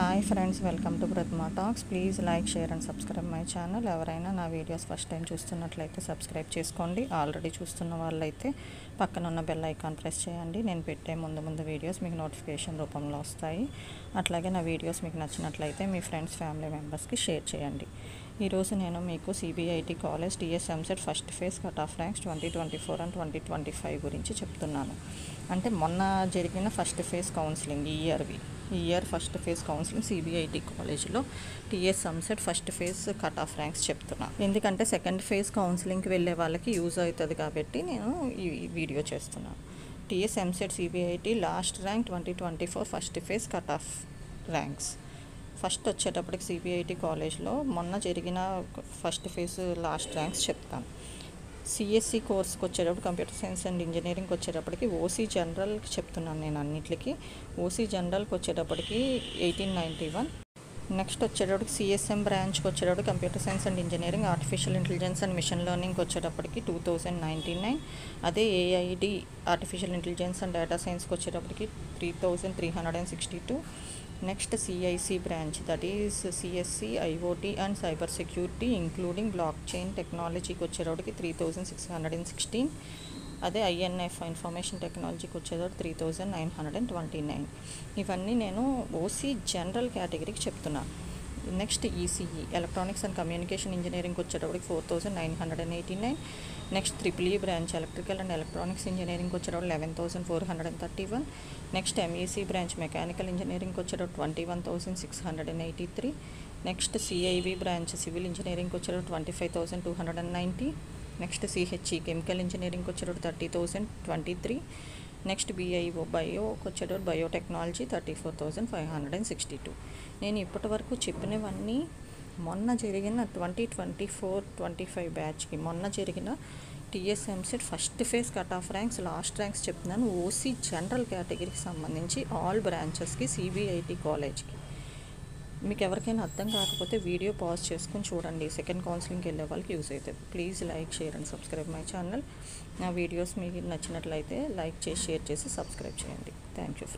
Hi friends, welcome to Brahma talks. Please like, share and subscribe my channel. ఎవరైనా నా videos first time చూస్తున్నట్లయితే subscribe చేసుకోండి. Already చూస్తున్న వాళ్ళైతే పక్కన ఉన్న బెల్ ఐకాన్ ప్రెస్ చేయండి. నేను పెట్టే ముందు వీడియోస్ మీకు నోటిఫికేషన్ రూపంలో వస్తాయి. అట్లాగే నా వీడియోస్ మీకు నచ్చినట్లయితే మీ ఫ్రెండ్స్, ఫ్యామిలీ మెంబర్స్కి షేర్ చేయండి. ఈరోజు నేను మీకు CBIT college TS EAMCET first phase cut off ranks 2024 and 2025 గురించి చెప్తున్నాను. అంటే మొన్న జరిగిన ఫస్ట్ ఫేజ్ కౌన్సిలింగ్ ఈ year first phase counselling CBIT కాలేజ్లో TS EAMCET first phase cut off ranks చెప్తున్నాను. ఎందుకంటే సెకండ్ ఫేజ్ కౌన్సిలింగ్కి వెళ్ళే వాళ్ళకి యూజ్ అవుతుంది కాబట్టి నేను ఈ వీడియో చేస్తున్నాను. TS EAMCET CBIT last rank 2024 first phase cut off ranks. First వచ్చేటప్పటికి సిబిఐటి కాలేజ్లో మొన్న జరిగిన ఫస్ట్ ఫేజ్ లాస్ట్ ర్యాంక్స్ చెప్తాను. సిఎస్సి కోర్స్కి వచ్చేటప్పుడు కంప్యూటర్ సైన్స్ అండ్ ఇంజనీరింగ్కి వచ్చేటప్పటికి ఓసీ జనరల్కి చెప్తున్నాను నేను అన్నిటికీ. ఓసీ జనరల్కి వచ్చేటప్పటికి 1891. నెక్స్ట్ వచ్చేటప్పటికి సిఎస్ఎం బ్రాంచ్కి వచ్చేటప్పటికి computer science and engineering, artificial intelligence and machine లెర్నింగ్కి వచ్చేటప్పటికి 2099. అదే AID artificial intelligence and data సైన్స్కి వచ్చేటప్పటికి 3362. Next CIC branch, that is CSC IOT and cyber security including blockchain టెక్నాలజీకి వచ్చేటప్పటికి 3616. అదే ఐఎన్ఎఫ్ ఇన్ఫర్మేషన్ టెక్నాలజీకి వచ్చేటప్పుడు 3929. ఇవన్నీ నేను ఓసీ జనరల్ కేటగిరీకి చెప్తున్నాను. Next ECE electronics and communication ఇంజనీరింగ్కి వచ్చేటప్పటికి 4989. Next triple E branch electrical and electronics ఇంజనీరింగ్కి వచ్చేటప్పుడు 11431. నెక్స్ట్ ఎంఈసీ బ్రాంచ్ మెకానికల్ ఇంజనీరింగ్కి వచ్చేటప్పుడు 21683. నెక్స్ట్ సిఐవి బ్రాంచ్ సివిల్ ఇంజనీరింగ్కి వచ్చేటప్పుడు 25290. నెక్స్ట్ సిహెచ్ఈ కెమికల్ ఇంజనీరింగ్కి వచ్చేటప్పుడు 30023. నెక్స్ట్ బిఐఓ బయోకి వచ్చేటప్పుడు బయోటెక్నాలజీ 34562. నేను ఇప్పటి వరకు చెప్పినవన్నీ మొన్న జరిగిన 2024-25 బ్యాచ్కి మొన్న జరిగిన TS EAMCET first phase cut off ranks last ranks చెప్తున్నాను. ఓసీ జనరల్ కేటగిరీకి సంబంధించి ఆల్ బ్రాంచెస్కి సిబిఐటి కాలేజ్కి. మీకు ఎవరికైనా అర్థం కాకపోతే వీడియో పాజ్ చేసుకొని చూడండి. సెకండ్ కౌన్సిలింగ్కి వెళ్ళే వాళ్ళకి యూజ్ అవుతుంది. Please like, share and subscribe my channel. నా వీడియోస్ మీకు నచ్చినట్లయితే లైక్ చేసి, షేర్ చేసి సబ్స్క్రైబ్ చేయండి. Thank you.